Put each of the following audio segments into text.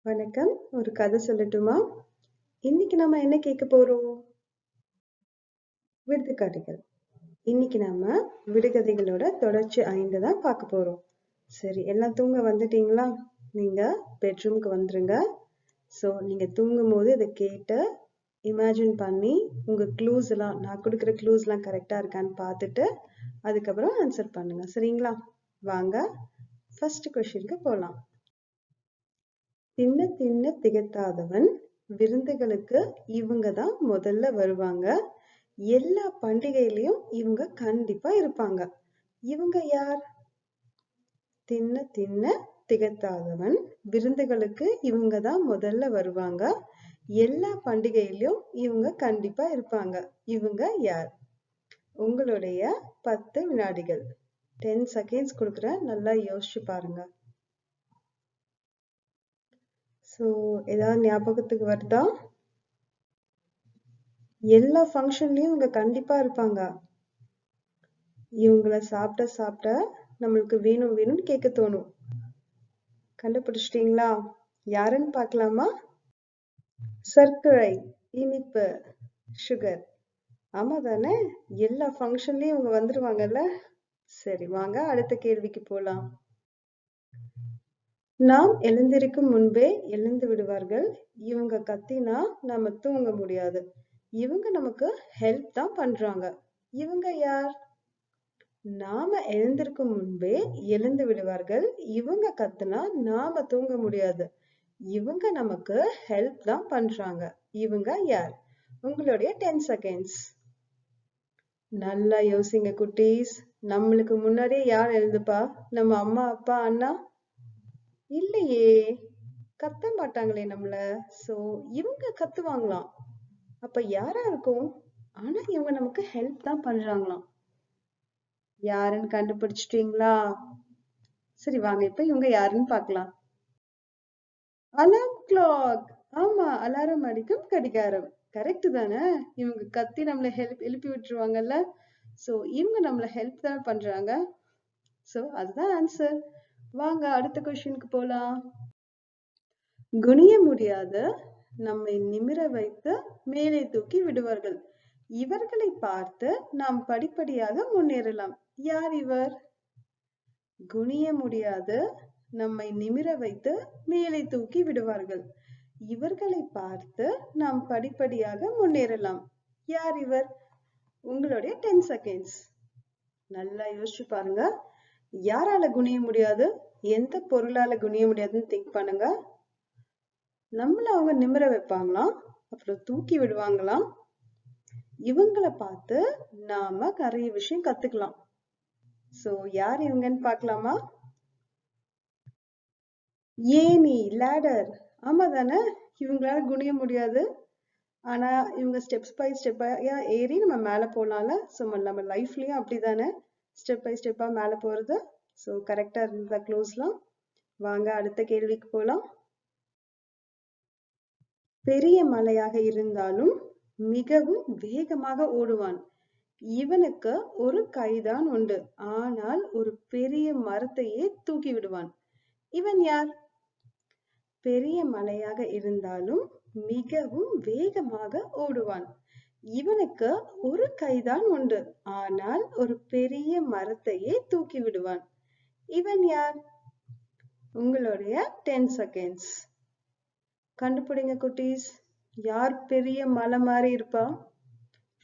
வணக்கம். ஒரு கதை சொல்லட்டுமா? இன்னைக்கு நம்ம என்ன கேட்க போறோம்? விடுகதைகள். இன்னைக்கு நாம விடுகதைகளோட தொடர்ச்சி 5 தான் பார்க்க போறோம். சரி, எல்லாம் தூங்க வந்துட்டீங்களா? நீங்க பெட்ரூம்க்கு வந்துருங்க. ஸோ நீங்க தூங்கும் போது இதை கேட்டு இமேஜின் பண்ணி உங்க க்ளூஸ் எல்லாம் நான் கொடுக்குற க்ளூஸ் எல்லாம் கரெக்டா இருக்கான்னு பார்த்துட்டு அதுக்கப்புறம் ஆன்சர் பண்ணுங்க. சரிங்களா? வாங்க ஃபர்ஸ்ட் கொஸ்டினுக்கு போலாம். தின்ன தின்ன திகட்டாதவன், விருந்துகளுக்கு இவங்க தான் முதல்ல வருவாங்க, எல்லா பண்டிகையிலயும் இவங்க கண்டிப்பா இருப்பாங்க. இவங்க யார்? தின்ன தின்ன திகட்டாதவன், விருந்துகளுக்கு இவங்க தான் முதல்ல வருவாங்க, எல்லா பண்டிகையிலயும் இவங்க கண்டிப்பா இருப்பாங்க. இவங்க யார்? உங்களுடைய 10 வினாடிகள். 10 செகண்ட்ஸ் கொடுக்குறேன், நல்லா யோசிச்சு பாருங்க. ஸோ ஏதாவது ஞாபகத்துக்கு வருதா? எல்லா ஃபங்க்ஷன்லயும் இவங்க கண்டிப்பா இருப்பாங்க. இவங்கள சாப்பிட்ட நம்மளுக்கு வேணும் வேணும்னு கேட்க தோணும். கண்டுபிடிச்சிட்டீங்களா? யாருன்னு பார்க்கலாமா? சர்க்கரை, இனிப்பு, சுகர். ஆமா தானே? எல்லா ஃபங்க்ஷன்லயும் இவங்க வந்துருவாங்கல்ல. சரி, வாங்க அடுத்த கேள்விக்கு போலாம். நாம் எழுந்திருக்கும் முன்பே எழுந்து விடுவார்கள், இவங்க கத்தினா நாம தூங்க முடியாது, இவங்க நமக்கு ஹெல்ப் தான் பண்றாங்க. இவங்க யார்? நாம எழுந்திருக்கும் முன்பே எழுந்து விடுவார்கள், இவங்க கத்துனா நாம தூங்க முடியாது, இவங்க நமக்கு ஹெல்ப் தான் பண்றாங்க. இவங்க யார்? உங்களுடைய 10 செகண்ட்ஸ். நல்லா யோசிங்க குட்டீஸ். நம்மளுக்கு முன்னாடியே யார் எழுதுப்பா? நம்ம அம்மா, அப்பா, அண்ணா? இல்லையே, கத்த மாட்டாங்களே நம்மள. சோ இவங்க கத்துவாங்களாம். அப்ப யாரா இருக்கும்? ஆனா இவங்க நமக்கு ஹெல்ப் தான் பண்றாங்களாம். யாருன்னு கண்டுபிடிச்சிட்டீங்களா? சரி, வாங்க இப்ப இவங்க யாருன்னு பார்க்கலாம். Alarm clock. ஆமா, அலாரம் அடிக்கும் கடிகாரம். கரெக்ட் தானே? இவங்க கத்தி நம்மள எழுப்பி விட்டுருவாங்கல்ல. சோ இவங்க நம்மள ஹெல்ப் தான் பண்றாங்க. சோ அதுதான் ஆன்சர். வாங்க அடுத்த கொஸ்டினுக்கு போலாம். குனிய முடியாத நம்மை நிமிர வைத்து மேலே தூக்கி விடுவார்கள், இவர்களை பார்த்து நாம் படிப்படியாக முன்னேறலாம். யார் இவர்? குனிய முடியாது நம்மை நிமிர வைத்து மேலே தூக்கி விடுவார்கள், இவர்களை பார்த்து நாம் படிப்படியாக முன்னேறலாம். யார் இவர்? உங்களுடைய 10 செகண்ட்ஸ். நல்லா யோசிச்சு பாருங்க. யாரால குனிய முடியாது? எந்த பொருளால குனிய முடியாதுன்னு திங்க் பண்ணுங்க. நம்மள அவங்க நிமிர வைப்பாங்களாம், அப்புறம் தூக்கி விடுவாங்களாம். இவங்களை பார்த்து நாம நிறைய விஷயம் கத்துக்கலாம். சோ யார் இவங்கன்னு பார்க்கலாமா? ஏணி, லேடர். ஆமா தானே? இவங்களால குனிய முடியாது, ஆனா இவங்க ஸ்டெப்ஸ் பை ஸ்டெப்பா ஏறி நம்ம மேல போனால. ஸோ நம்ம லைஃப்லயும் அப்படிதானே, ஸ்டெப் பை ஸ்டெப்பா மேல போறது. ஸோ கரெக்டா இருந்த க்ளோஸ்லாம். வாங்க அடுத்த கேள்விக்கு போலாம். பெரிய மலையாக இருந்தாலும் மிகவும் வேகமாக ஓடுவான், இவனுக்கு ஒரு கைதான் உண்டு, ஆனால் ஒரு பெரிய மரத்தையே தூக்கி விடுவான். இவன் யார்? பெரிய மலையாக இருந்தாலும் மிகவும் வேகமாக ஓடுவான், இவனுக்கு ஒரு கைதான் உண்டு, ஆனால் ஒரு பெரிய மரத்தையே தூக்கி விடுவான். இவன் யார்? உங்களுடைய 10 செகண்ட்ஸ். கண்டுபிடிங்க குட்டீஸ். யார் பெரிய மலை மாதிரி இருப்பா?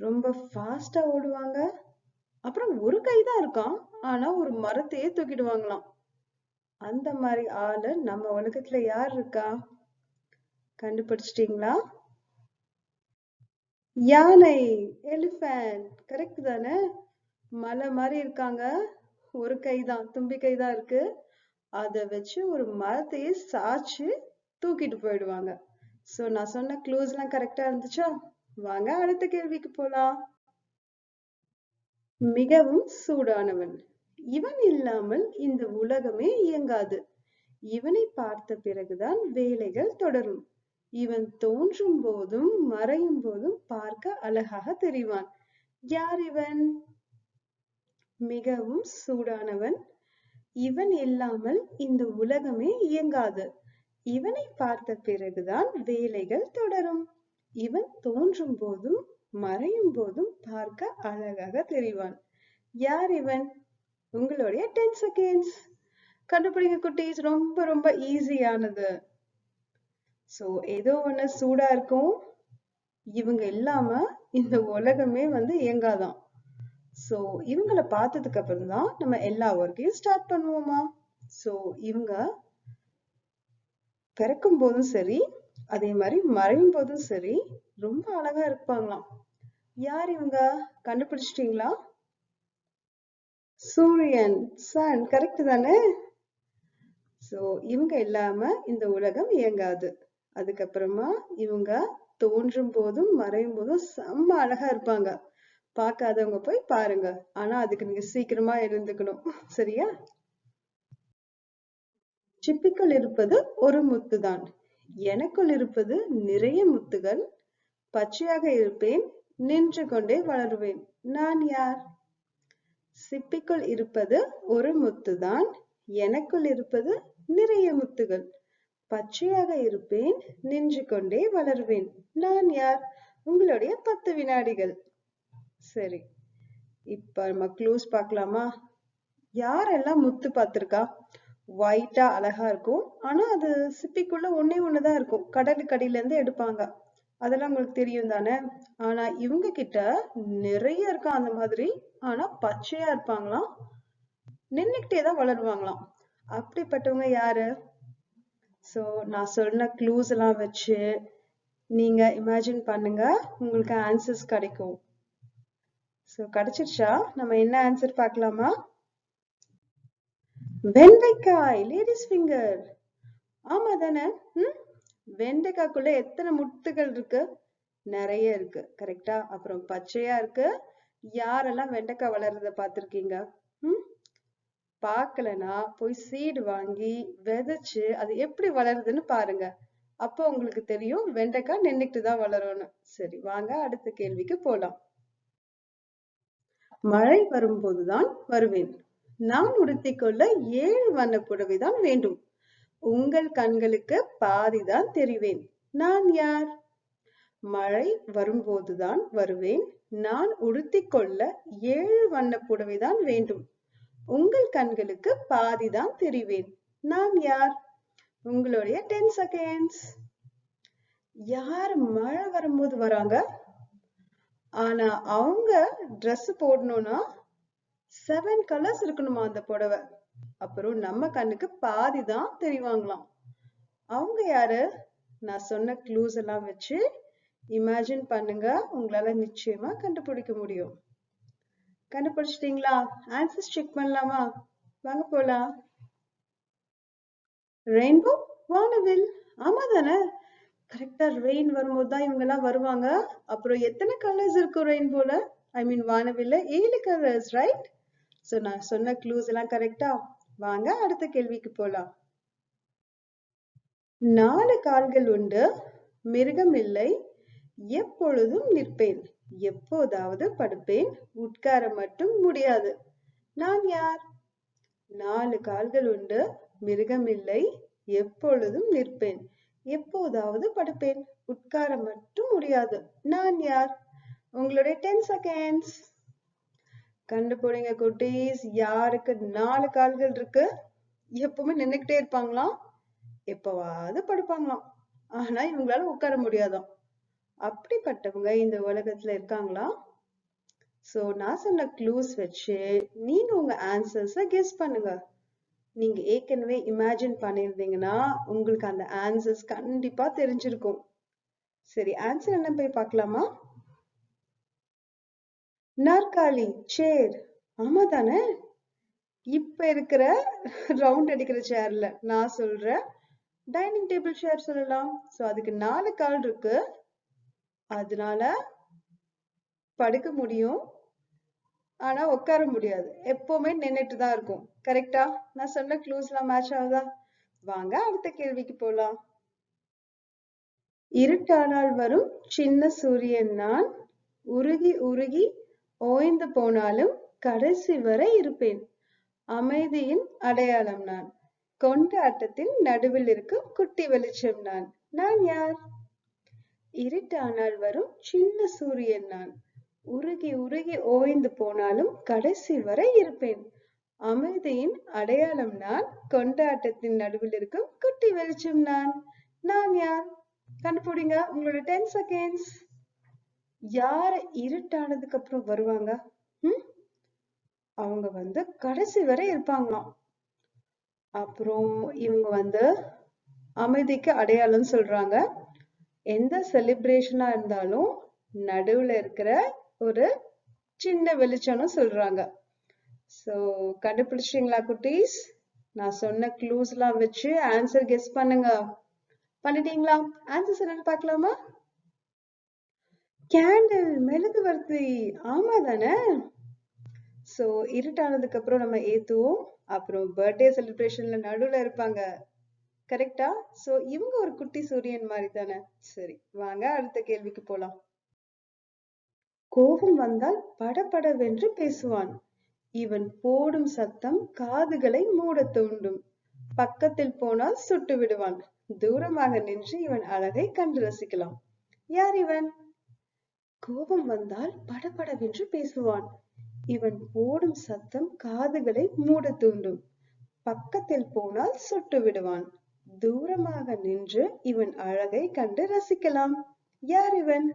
ரொம்ப ஃபாஸ்டா ஓடுவாங்க, அப்புறம் ஒரு கைதான் இருக்கான், ஆனா ஒரு மரத்தையே தூக்கிடுவாங்களாம். அந்த மாதிரி ஆளு நம்ம உலகத்துல யார் இருக்கா? கண்டுபிடிச்சிட்டீங்களா? யானை, எலிஃபண்ட். கரெக்ட் தானே? மலை மாதிரி இருக்காங்க, ஒரு கைதான், தும்பி கைதான் இருக்கு, அத வச்சு ஒரு மரத்தையே சாச்சு தூக்கிட்டு போயிடுவாங்க. சோ நான் சொன்ன க்ளூஸ் எல்லாம் கரெக்டா இருந்துச்சா? வாங்க அடுத்த கேள்விக்கு போலாம். மிகவும் சூடானவன், இவன் இல்லாமல் இந்த உலகமே இயங்காது, இவனை பார்த்த பிறகுதான் வேலைகள் தொடரும், இவன் தோன்றும் போதும் மறையும் போதும் பார்க்க அழகாக தெரிவான். யார் இவன்? மிகவும் சூடானவன், இவன் இல்லாமல் இந்த உலகமே இயங்காது, இவனை பார்த்த பிறகுதான் வேலைகள் தொடரும். இவன் தோன்றும் போதும் மறையும் போதும் பார்க்க அழகாக தெரிவான். யார் இவன்? உங்களுடைய 10 செகண்ட்ஸ். கண்டுபிடிங்க குட்டீஸ். ரொம்ப ரொம்ப ஈஸியானது. சோ ஏதோ ஒண்ணு சூடா இருக்கும். இவங்க இல்லாம இந்த உலகமே இயங்காதான். சோ இவங்களை பார்த்ததுக்கு அப்புறம் தான் நம்ம எல்லா ஒர்க்கையும் ஸ்டார்ட் பண்ணுவோமா? சோ இவங்க பிறக்கும் போதும் சரி, அதே மாதிரி மறையும் போதும் சரி, ரொம்ப அழகா இருப்பாங்களாம். யார் இவங்க? கண்டுபிடிச்சிட்டீங்களா? சூரியன், சன். கரெக்ட் தானே? சோ இவங்க இல்லாம இந்த உலகம் இயங்காது. அதுக்கப்புறமா இவங்க தோன்றும் போதும் மறையும் போதும் செம்ம அழகா இருப்பாங்க. பார்க்காதவங்க போய் பாருங்க. ஆனா அதுக்கு நீங்க சீக்கிரமா எழுந்துக்கணும். சரியா? சிப்பிக்குள் இருப்பது ஒரு முத்துதான். எனக்குள் இருப்பது நிறைய முத்துகள். பச்சையாக இருப்பேன், நின்று கொண்டே வளருவேன். நான் யார்? சிப்பிக்குள் இருப்பது ஒரு முத்துதான். எனக்குள் இருப்பது நிறைய முத்துகள். பச்சையாக இருப்பேன், நின்று கொண்டே வளருவேன். நான் யார்? உங்களுடைய 10 வினாடிகள். சரி, இப்ப நம்ம க்ளூஸ் பார்க்கலாமா? யாரெல்லாம் முத்து பார்த்திருக்கா? ஒயிட்டா அழகா இருக்கும். ஆனா அது சிப்பிக்குள்ள ஒண்ணே ஒண்ணுதான் இருக்கும். கடலுக்கு அடியில இருந்து எடுப்பாங்க. அதெல்லாம் உங்களுக்கு தெரியும் தானே? ஆனா இவங்க கிட்ட நிறைய இருக்கும் அந்த மாதிரி. ஆனா பச்சையா இருப்பாங்களாம். நின்னுக்கிட்டே தான் வளருவாங்களாம். அப்படிப்பட்டவங்க யாரு? சோ நான் சொன்ன க்ளூஸ் எல்லாம் வச்சு நீங்க இமேஜின் பண்ணுங்க. உங்களுக்கு ஆன்சர்ஸ் கிடைக்கும். சோ கிடைச்சிருச்சா? நம்ம என்ன ஆன்சர் பார்க்கலாமா? வெண்டைக்காய், லேடிஸ் ஃபிங்கர். ஆமா தானே? வெண்டைக்காய்க்குள்ள எத்தனை முத்துகள் இருக்கு? நிறைய இருக்கு. கரெக்டா? அப்புறம் பச்சையா இருக்கு. யாரெல்லாம் வெண்டைக்காய் வளர்றத பார்த்திருக்கீங்க? பார்க்கலனா போய் சீடு வாங்கி விதைச்சு அது எப்படி வளருதுன்னு பாருங்க. அப்போ உங்களுக்கு தெரியும் வெண்டைக்காய் நின்னுட்டு தான் வளரும்னு. சரி, வாங்க அடுத்த கேள்விக்கு போலாம். மழை வரும்போதுதான் வருவேன். நான் உடுத்திக்கொள்ள 7 வண்ண புடவைதான் வேண்டும். உங்கள் கண்களுக்கு பாதிதான் தெரிவேன். நான் யார்? மழை வரும்போதுதான் வருவேன். நான் உடுத்திக்கொள்ள 7 வண்ண புடவைதான் வேண்டும். உங்கள் கண்களுக்கு பாதிதான் தெரிவேன். நான் யார்? உங்களுடைய 10 செகண்ட்ஸ். யார் மழை வரும்போது வராங்க? ஆனா அவங்க ட்ரெஸ் போடணும்னா 7 கலர்ஸ் இருக்கணுமா அந்த புடவை. அப்புறம் நம்ம கண்ணுக்கு பாதிதான் தெரிவாங்களாம். அவங்க யாரு? நான் சொன்ன க்ளூஸ் எல்லாம் வச்சு இமேஜின் பண்ணுங்க. உங்களால நிச்சயமா கண்டுபிடிக்க முடியும். கண்டுபிடிச்சிட்டீங்களா? ஆன்சர்ஸ் செக் பண்ணலாமா? வாங்க போலாம். ரெயின்போ, வானவில். ஆமா தானே? கரெக்டா ரெயின் வரும்போது தான் இவங்க எல்லாம் வருவாங்க. அப்புறம் எத்தனை கலர்ஸ் இருக்கும் ரெயின்போல? ஐ மீன் வானவில்ல 7 கலர்ஸ், ரைட்? சோ நான் சொன்ன க்ளூஸ் எல்லாம் கரெக்டா? வாங்க அடுத்த கேள்விக்கு போலாம். 4 கால்கள் உண்டு, மிருகம் இல்லை, எப்பொழுதும் நிற்பேன், எப்போதாவது படுப்பேன், உட்கார மட்டும் முடியாது. நான் யார்? 4 கால்கள் உண்டு, மிருகம் இல்லை, எப்பொழுதும் நிற்பேன், எப்போதாவது படுப்பேன், உட்கார மட்டும் முடியாது. நான் யார்? உங்களுடைய 10 செகண்ட்ஸ். கண்டுபிடிங்க குட்டீஸ். யாருக்கு 4 கால்கள் இருக்கு? எப்பவுமே நின்னுக்கிட்டே இருப்பாங்களாம், எப்பவாவது படுப்பாங்களாம். ஆனா இவங்களால உட்கார முடியாதாம். அப்படிப்பட்டவங்க இந்த உலகத்துல இருக்காங்களா? சோ நான் சொன்ன க்ளூஸ் வச்சு நீங்க உங்க ஆன்சர்ஸ கெஸ் பண்ணுங்க. நீங்க ஏற்கனவே இமேஜின் பண்ணிருந்தீங்கன்னா உங்களுக்கு அந்த ஆன்சர்ஸ் கண்டிப்பா தெரிஞ்சிருக்கும். சரி, ஆன்சர் என்ன போய் பார்க்கலாமா? நாற்காலி, சேர். ஆமா தானே? இப்ப இருக்கிற ரவுண்ட் அடிக்கிற சேர்ல நான் சொல்ற டைனிங் டேபிள் சேர் சொல்லலாம். சோ அதுக்கு 4 கால் இருக்கு, அதனால படுக்க முடியும், ஆனா உட்கார முடியாது. எப்பவுமே நின்னுட்டு தான் இருக்கும். கரெக்டா? நான் சொன்ன க்ளூஸ் எல்லாம் மேட்ச் ஆகுதா? வாங்க அடுத்த கேள்விக்கு போலாம். இருட்டானால் வரும் சின்ன சூரியன் நான், உருகி உருகி ஓய்ந்து போனாலும் கடைசி வரை இருப்பேன், அமைதியின் அடையாளம் நான். கொண்டாட்டத்தின் நடுவில் இருக்கும் குட்டி வெளிச்சம் நான். நான் யார்? இருட்டானால் வரும் சின்ன சூரியன் நான். உருகி உருகி ஓய்ந்து போனாலும் கடைசி வரை இருப்பேன். அமைதியின் அடையாளம் நான். கொண்டாட்டத்தின் நடுவில் இருக்கும் குட்டி வெளிச்சம் நான். நான் யார்? கண்டுபிடிங்க. உங்களோட 10 செகண்ட்ஸ். யாரு இருட்டானதுக்கு அப்புறம் வருவாங்க? அவங்க கடைசி வரை இருப்பாங்களாம். அப்புறம் இவங்க அமைதிக்கு அடையாளம் சொல்றாங்க. எந்த செலிப்ரேஷனா இருந்தாலும் நடுவுல இருக்கிற ஒரு சின்ன வெளிச்சம்னு சொல்றாங்க. சோ கண்டுபிடிச்சிங்களா குட்டீஸ்? நான் சொன்ன க்ளூஸ் எல்லாம் வச்சு ஆன்சர் கெஸ் பண்ணுங்க. பண்ணிட்டீங்களா? ஆன்சர்ஸ் என்னன்னு பார்க்கலாமா? கேண்டில், மெழுகுவர்த்தி. ஆமா தானே? சோ இருட்டானதுக்கு அப்புறம் நம்ம ஏத்துவோம். அப்புறம் பர்த்டே செலிப்ரேஷன்ல நடுவுல இருப்பாங்க. கரெக்டா? சோ இவங்க ஒரு குட்டி சூரியன் மாதிரி தானே. சரி, வாங்க அடுத்த கேள்விக்கு போலாம். கோபம் வந்தால் படபடவென்று பேசுவான். இவன் போடும் சத்தம் காதுகளை மூட தூண்டும். பக்கத்தில் போனால் சுட்டு விடுவான். தூரமாக நின்று இவன் அழகை கண்டு ரசிக்கலாம். யார் இவன்? கோபம் வந்தால் படபடவென்று பேசுவான். இவன் போடும் சத்தம் காதுகளை மூட தூண்டும். பக்கத்தில் போனால் சுட்டு விடுவான். தூரமாக நின்று இவன் அழகை கண்டு ரசிக்கலாம். யார் இவன்?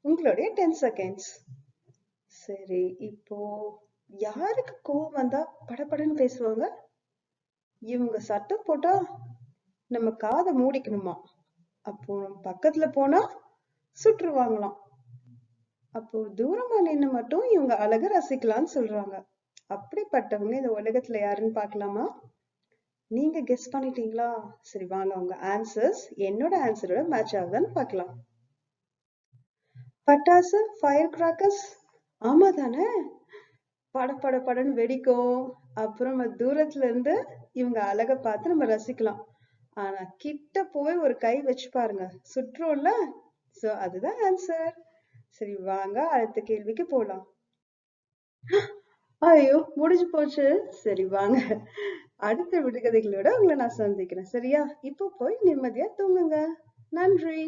உங்களுடைய 10 செகண்ட்ஸ். சரி, இப்போ யாருக்கு கோவம் வந்தா படபடன்னு பேசுவாங்க? இவங்க சத்தம் போட்டா நம்ம காதை மூடிக்கணுமா? அப்போ நம்ம பக்கத்துல போனா சுட்டுருவாங்களாம். அப்போ தூரமா நின்னு மட்டும் இவங்க அழக ரசிக்கலாம்னு சொல்றாங்க. அப்படிப்பட்டவங்க இந்த உலகத்துல யாருன்னு பாக்கலாமா? நீங்க கெஸ் பண்ணிட்டீங்களா? சரி, வாங்க உங்க ஆன்சர்ஸ் என்னோட ஆன்சரோட மேட்ச் ஆகுதான்னு பார்க்கலாம். பட்டாசு, ஃபயர் கிராக்கர்ஸ். ஆமா தானே? பட படன்னு வெடிக்கும். அப்புறம் தூரத்துல இருந்து இவங்க அழக பார்த்து நம்ம ரசிக்கலாம். ஆனா கிட்ட போய் ஒரு கை வச்சு பாருங்க, சுற்றும்ல. சோ அதுதான் ஆன்சர். சரி, வாங்க அடுத்த கேள்விக்கு போலாம். ஐயோ, முடிஞ்சு போச்சு. சரி, வாங்க அடுத்த விடுகதைகளோட உங்களை நான் சந்திக்கிறேன். சரியா? இப்போ போய் நிம்மதியா தூங்குங்க. நன்றி.